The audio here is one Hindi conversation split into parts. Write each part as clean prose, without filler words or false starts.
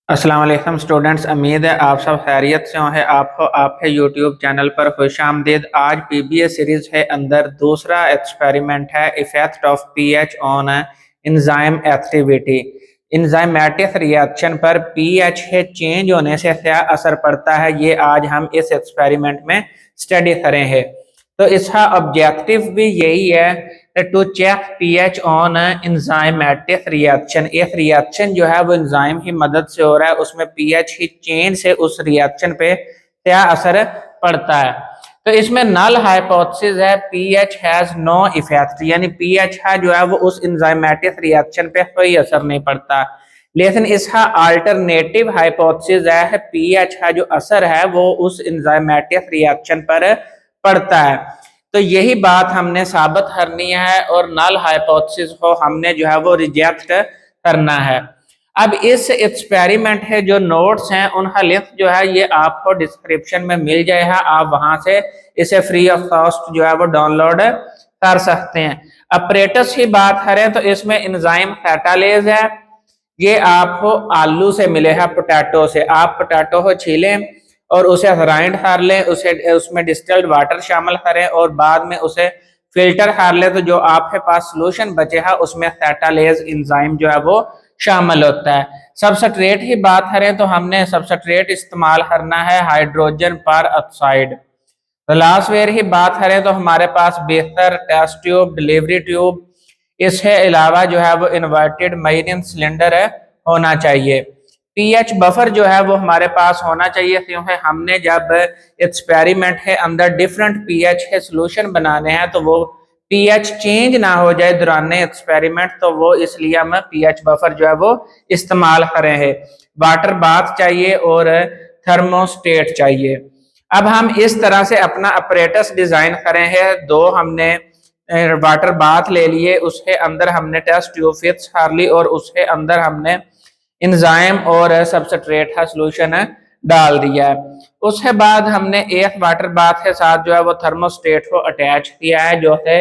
अस्सलाम वालेकुम स्टूडेंट्स, उम्मीद है आप सब खैरियत से होंगे। आप है यूट्यूब चैनल पर खुश आमदीद। आज पीबीए सीरीज है अंदर दूसरा एक्सपेरिमेंट है effect of pH on enzyme activity. Enzymatic reaction पर पीएच है चेंज होने से क्या असर पड़ता है, ये आज हम इस एक्सपेरिमेंट में स्टडी करेंगे। तो इसका ऑब्जेक्टिव भी यही है to check pH on enzymatic reaction. एक रिएक्शन जो है वो एंजाइम की मदद से हो रहा है, उसमें पीएच की चेंज से उस रिएक्शन पे क्या असर पड़ता है। तो इसमें नल हाइपोथेसिस है पीएच हैज नो इफेक्ट, यानी पीएच है जो है वो उस एंजाइमेटिक रिएक्शन पे कोई असर नहीं पड़ता। लेकिन इसका अल्टरनेटिव हाइपोथेसिस है पीएच का जो असर है वो उस एंजाइमेटिक रिएक्शन पर पड़ता है। तो यही बात हमने साबित करनी है और नल हाइपोथेसिस को हमने जो है वो रिजेक्ट करना है। अब इस एक्सपेरिमेंट है जो नोट्स हैं उनका लिंक जो है ये आपको डिस्क्रिप्शन में मिल जाएगा, आप वहां से इसे फ्री ऑफ कॉस्ट जो है वो डाउनलोड कर सकते हैं। अपरेटस की बात करें तो इसमें एंजाइम कैटालेज है, ये आपको आलू से मिलेगा, पोटैटो से। आप पोटैटो को छीलें और उसे ग्राइंड कर लें, उसे उसमें डिस्टिल्ड वाटर शामिल करें और बाद में उसे फिल्टर कर लें, तो जो आपके पास सोल्यूशन बचेगा उसमें कैटालेज एंजाइम जो है वो शामिल होता है। सबस्ट्रेट की बात करें तो हमने सबस्ट्रेट इस्तेमाल करना है हाइड्रोजन पर ऑक्साइड। ग्लासवेयर की बात करें तो हमारे पास बेहतर टेस्ट ट्यूब, डिलीवरी ट्यूब, इसके अलावा जो है वो इन्वर्टेड मरीन सिलेंडर है होना चाहिए। पीएच बफर जो है वो हमारे पास होना चाहिए, क्योंकि हमने जब एक्सपेरिमेंट है अंदर डिफरेंट पीएच के सॉल्यूशन बनाने हैं तो वो पीएच चेंज ना हो जाए दौरान एक्सपेरिमेंट, तो वो इसलिए हम पीएच बफर जो है वो इस्तेमाल करें हैं। वाटर बाथ चाहिए और थर्मोस्टेट चाहिए। अब हम इस तरह से अपना अपरेटस डिजाइन करें हैं। दो हमने वाटर बाथ ले लिए, उसके अंदर हमने टेस्ट ट्यूब फिक्स कर ली और उसके अंदर हमने एंजाइम और सबस्ट्रेट का सॉल्यूशन डाल दिया है। उसके बाद हमने एक वाटर बाथ के साथ जो है वो थर्मोस्टेट को अटैच किया है जो है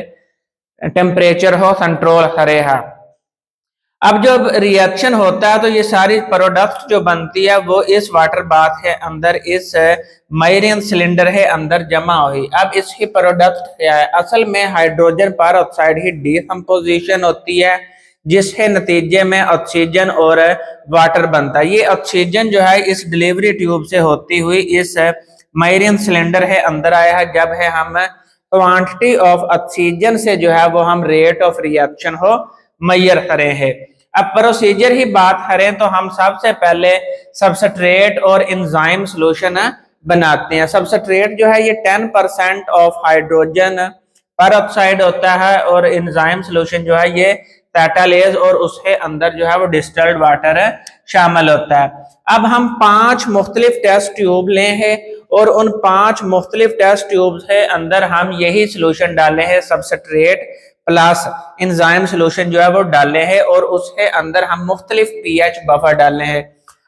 टेम्परेचर को कंट्रोल करेगा। अब जब रिएक्शन होता है तो ये सारी प्रोडक्ट जो बनती है वो इस वाटर बाथ के अंदर इस मरीन सिलेंडर के अंदर जमा हुई। अब इसकी प्रोडक्ट क्या है? असल में हाइड्रोजन पर ऑक्साइड की डीकम्पोजिशन होती है जिसके नतीजे में ऑक्सीजन और वाटर बनता है। ये ऑक्सीजन जो है इस डिलीवरी ट्यूब से होती हुई इस मरीन सिलेंडर के अंदर आया है। जब है हम क्वांटिटी ऑफ ऑक्सीजन से जो है वो हम रेट ऑफ रिएक्शन हो मैयर करें हैं। अब प्रोसीजर ही बात करें तो हम सबसे पहले सबस्ट्रेट और एंजाइम सॉल्यूशन बनाते हैं। सबस्ट्रेट जो है ये 10% ऑफ हाइड्रोजन पर ऑक्साइड होता है और एंजाइम सॉल्यूशन जो है ये कैटालेज और उसके अंदर जो है वो डिस्टिल्ड वाटर शामिल होता है। अब हम 5 मुख्तलिफ टेस्ट ट्यूब ले हैं और उन 5 मुख्तलिफ टेस्ट ट्यूब के अंदर हम यही सॉल्यूशन डाले हैं, सबस्ट्रेट प्लस एंजाइम सॉल्यूशन जो है वो डाले हैं और उसके अंदर हम मुख्तलिफ पीएच बफर डाले हैं।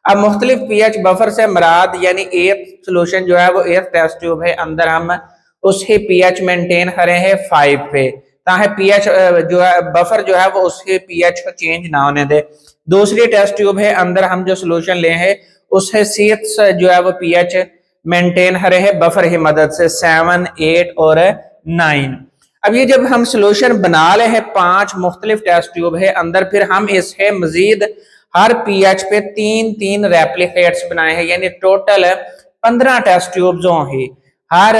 अब मुख्तलिफ पीएच बफर से मराद यानी एक सॉल्यूशन जो है वो एक टेस्ट ट्यूब है अंदर हम उसके पीएच मेंटेन करें हैं 5 पे, ताकि पीएच जो है बफर जो है वो उसके पीएच को चेंज ना होने दे। दूसरी टेस्ट ट्यूब है अंदर हम जो सॉल्यूशन ले हैं उससे 6 जो है वो पीएच मेंटेन करें हैं बफर की मदद से 7, 8 और 9। अब ये जब हम सॉल्यूशन बना ले हैं 5 मुख्तलिफ टेस्ट ट्यूब है अंदर, फिर हम इसके मजीद हर पीएच पे 3-3 रेप्लिकेट्स बनाए हैं, यानी टोटल 15 टेस्ट ट्यूब जो हैं। हर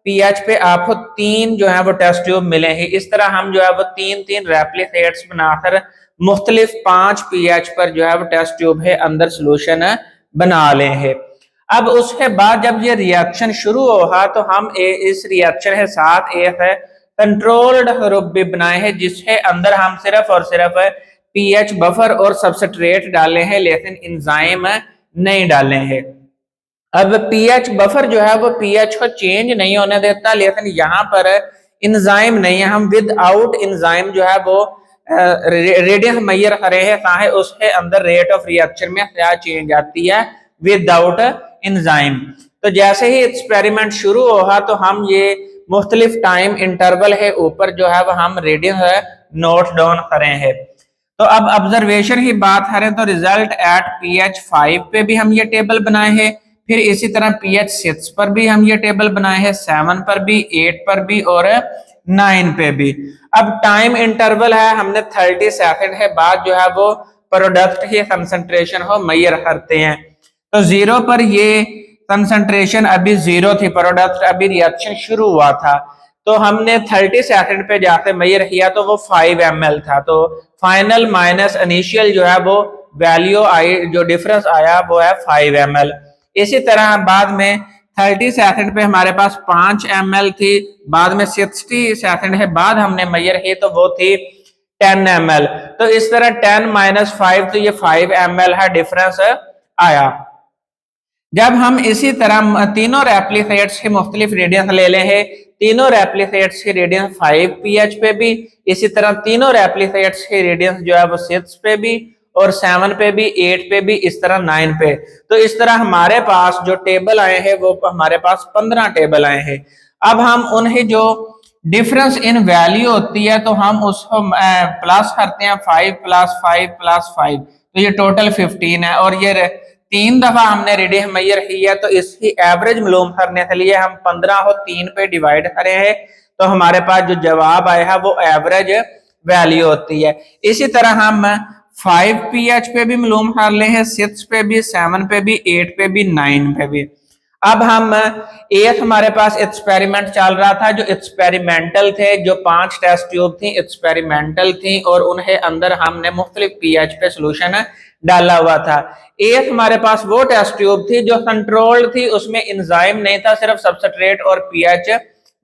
पीएच पे आपको 3 जो है वो टेस्ट ट्यूब मिले हैं। इस तरह हम जो है वो 3-3 रेप्लिकेट्स बनाकर मुख्तलिफ 5 पीएच पर जो है वो टेस्ट ट्यूब है अंदर सॉल्यूशन बना ले हैं। अब उसके बाद जब ये रिएक्शन शुरू होगा तो हम इस रिएक्शन के साथ एक कंट्रोल्ड ग्रुप भी बनाए हैं जिसके अंदर हम सिर्फ और सिर्फ पीएच बफर और सबस्ट्रेट डाले हैं, लेकिन एंजाइम नहीं डाले हैं। अब पीएच बफर जो है वो पीएच को चेंज नहीं होने देता, लेकिन यहाँ पर एंजाइम नहीं है। हम विदाउट एंजाइम जो है वो रेडियस मैयर करे हैं ताकि उसके अंदर रेट ऑफ रिएक्शन में क्या चेंज आती है विदाउट एंजाइम। तो जैसे ही एक्सपेरिमेंट शुरू होगा तो हम ये मुख्तलिफ टाइम इंटरवल है ऊपर जो है वह हम रीडिंग है नोट डाउन करें हैं। तो अब ऑब्जर्वेशन की बात करें तो रिजल्ट एट पीएच 5 पे भी हम ये टेबल बनाए हैं, फिर इसी तरह पीएच 6 पर भी हम ये टेबल बनाए हैं, 7 पर भी, 8 पर भी और 9 पे भी। अब टाइम इंटरवल है, हमने 30 सेकंड है बाद जो है वो प्रोडक्ट की कंसंट्रेशन हो मेजर करते हैं। तो 0 पर ये कंसंट्रेशन अभी 0 थी, प्रोडक्ट अभी रिएक्शन शुरू हुआ था, तो हमने 30 सेकंड पे जाके मेजर किया तो वो 5 ml था। तो फाइनल माइनस इनिशियल जो है वो वैल्यू आई, जो डिफरेंस आया वो है 5 ml। इसी तरह बाद में 30 सेकंड पे हमारे पास 5 ml थी, बाद में 60 सेकंड है बाद हमने मेजर की तो वो थी 10 ml। तो इस तरह 10 माइनस 5 तो ये 5 ml है डिफरेंस आया। जब हम इसी तरह तीनों रेप्लिकेट्स की मुख्तलिफ रेडियंस ले ले हैं, तीनों रेप्लिकेट्स की रेडियंस 5 pH पे भी, इसी तरह तीनों रेप्लिकेट्स की रेडियंस जो है वो 6 पे भी और 7 पे भी, 8 पे भी, इस तरह 9 पे। तो इस तरह हमारे पास जो टेबल आए हैं वो हमारे पास 15 टेबल आए हैं। अब हम उन्हें जो डिफरेंस इन वैल्यू होती है तो हम उसको प्लस करते हैं, 5 प्लस 5 प्लस 5, तो ये टोटल 15 है। और ये 3 दफा हमने रेडियस मेजर की है, तो इसकी एवरेज मालूम करने के लिए हम 15 को 3 पे डिवाइड करे हैं, तो हमारे पास जो जवाब आया है वो एवरेज वैल्यू होती है। इसी तरह हम 5 pH पे भी मालूम कर ले हैं, 6 पे भी, 7 पे भी, 8 पे भी, 9 पे भी। अब हम एक हमारे पास एक्सपेरिमेंट चल रहा था, जो एक्सपेरिमेंटल थे, जो 5 टेस्ट ट्यूब थी एक्सपेरिमेंटल थी और उन्हें अंदर हमने मुख्तलिफ पीएच पे सोल्यूशन डाला हुआ था। एक हमारे पास वो टेस्ट ट्यूब थी जो कंट्रोल्ड थी, उसमें एंजाइम नहीं था, सिर्फ सबस्ट्रेट और पीएच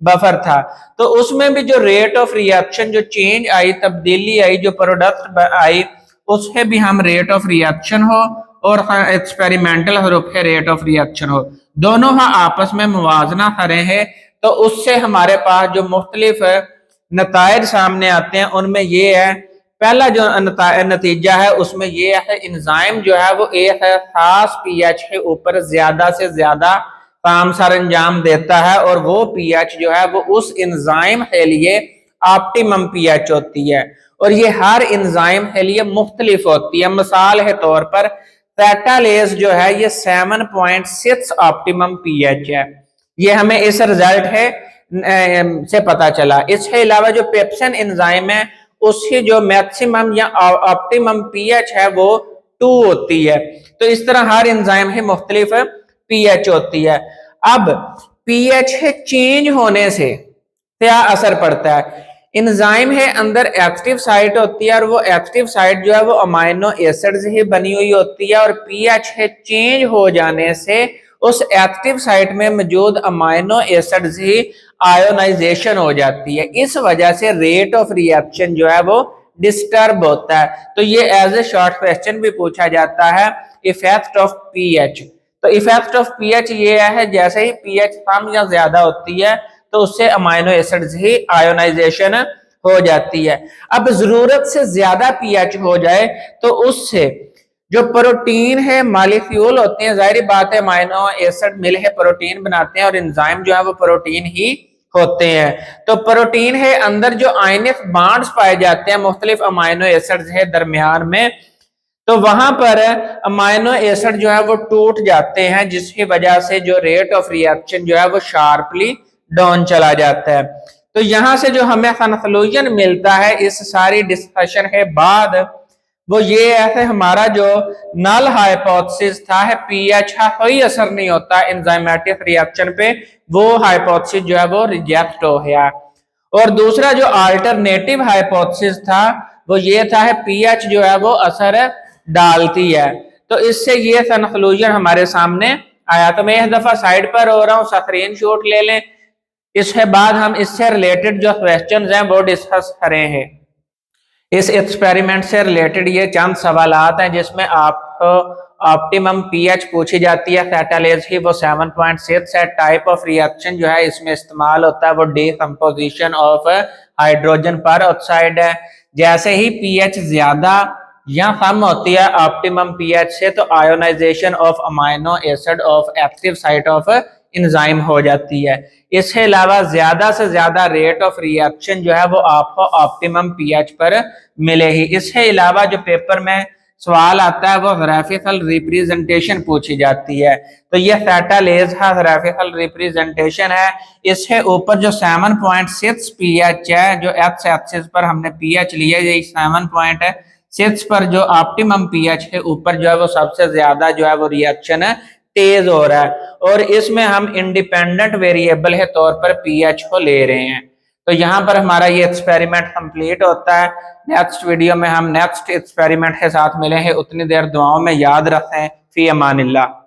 बफर था। तो उसमें भी जो रेट ऑफ रिएक्शन, जो चेंज आई, तब्दीली आई, जो प्रोडक्ट आई, उससे भी हम रेट ऑफ रिएक्शन हो और एक्सपेरिमेंटल ग्रुप है रेट ऑफ रिएक्शन हो, दोनों का आपस में मुवाजना करें हैं, तो उससे हमारे पास जो मुख्तलिफ नतायज सामने आते हैं उनमें ये है। पहला जो नतीजा है उसमें ये है, एंजाइम जो है वो एक खास पीएच के ऊपर ज्यादा से ज्यादा काम सर अंजाम देता है और वो पीएच जो है वो उस एंजाइम के लिए ऑप्टिमम पीएच होती है और ये हर एंजाइम के लिए मुख्तलिफ होती है। मिसाल के तौर पर कैटालेज जो है ये 7.6 ऑप्टिमम पीएच है, ये हमें इस रिजल्ट है से पता चला। इसके अलावा जो पेप्सिन एंजाइम है उसकी जो मैक्सिमम या ऑप्टिमम पीएच है वो 2 होती है। तो इस तरह हर एंजाइम की मुख्तलिफ पीएच होती है। अब पीएच चेंज होने से क्या असर पड़ता है? एंजाइम है अंदर एक्टिव साइट होती है और वो एक्टिव साइट जो है वो अमाइनो एसिड्स ही बनी हुई होती है और पीएच है चेंज हो जाने से उस एक्टिव साइट में मौजूद अमाइनो एसिड्स ही आयोनाइजेशन हो जाती है। इस वजह से रेट ऑफ रिएक्शन जो है वो डिस्टर्ब होता है। तो ये एज ए शॉर्ट क्वेश्चन भी पूछा जाता है, इफेक्ट ऑफ पीएच। तो इफेक्ट ऑफ पीएच ये है, जैसे ही पीएच कम या ज्यादा होती है तो उससे अमाइनो एसिड्स ही आयोनाइजेशन हो जाती है। अब जरूरत से ज्यादा पीएच हो जाए तो उससे जो प्रोटीन है, मॉलिक्यूल होते हैं, जाहिर बात है अमाइनो एसिड मिल है प्रोटीन बनाते हैं और एंजाइम जो है वो प्रोटीन ही होते हैं। तो प्रोटीन है अंदर जो आयनिक बॉन्ड्स पाए जाते हैं मुख्तलिफ अमाइनो एसिड्स है दरमियान में, तो वहां पर अमाइनो एसिड जो है वो टूट जाते हैं, जिसकी वजह से जो रेट ऑफ रिएक्शन जो है वो शार्पली डाउन चला जाता है। तो यहां से जो हमें कंक्लूजन मिलता है इस सारी डिस्कशन के बाद वो ये है, हमारा जो नल हाइपोथेसिस था है पीएच का कोई असर नहीं होता एंजाइमेटिक रिएक्शन पे, वो हाइपोथेसिस जो है वो रिजेक्ट हो गया। और दूसरा जो अल्टरनेटिव हाइपोथेसिस था वो ये था है पीएच जो है वो असर डालती है। तो इससे ये कंक्लूजन हमारे सामने आया। तो मैं एक दफा साइड पर हो रहा हूँ, स्क्रीन शॉट ले लें, इसके बाद हम इससे रिलेटेड जो क्वेश्चंस हैं वो डिस्कस करें हैं। इस एक्सपेरिमेंट से रिलेटेड ये चंद सवालात हैं जिसमें आपको ऑप्टिमम पीएच पूछी जाती है। कैटालेज की वो 7.6 है। टाइप ऑफ रिएक्शन जो है इसमें इस्तेमाल होता है वो डीकंपोजिशन ऑफ हाइड्रोजन पर ऑक्साइड है। जैसे ही पीएच ज्यादा या कम होती है ऑप्टिमम पीएच से तो ionization of amino acid of active site of enzyme हो जाती है। इसके अलावा ज्यादा से ज्यादा रेट ऑफ रिएक्शन जो है वो आपको ऑप्टिमम पीएच पर मिलेगी। इसके अलावा जो पेपर में सवाल आता है वो ग्राफिकल रिप्रेजेंटेशन पूछी जाती है। तो ये थेटालेज का ग्राफिकल रिप्रेजेंटेशन है। इसके ऊपर जो 7.6 पीएच है, जो एक्स एक्सिस पर हमने पीएच लिया, ये 7.6 पर जो ऑप्टिमम पीएच के ऊपर जो है वो सबसे ज्यादा जो है वो रिएक्शन है तेज हो रहा है, और इसमें हम इंडिपेंडेंट वेरिएबल के तौर पर पीएच को ले रहे हैं। तो यहाँ पर हमारा ये एक्सपेरिमेंट कंप्लीट होता है। नेक्स्ट वीडियो में हम नेक्स्ट एक्सपेरिमेंट के साथ मिले हैं। उतनी देर दुआओं में याद रखें। फी अमानिल्लाह।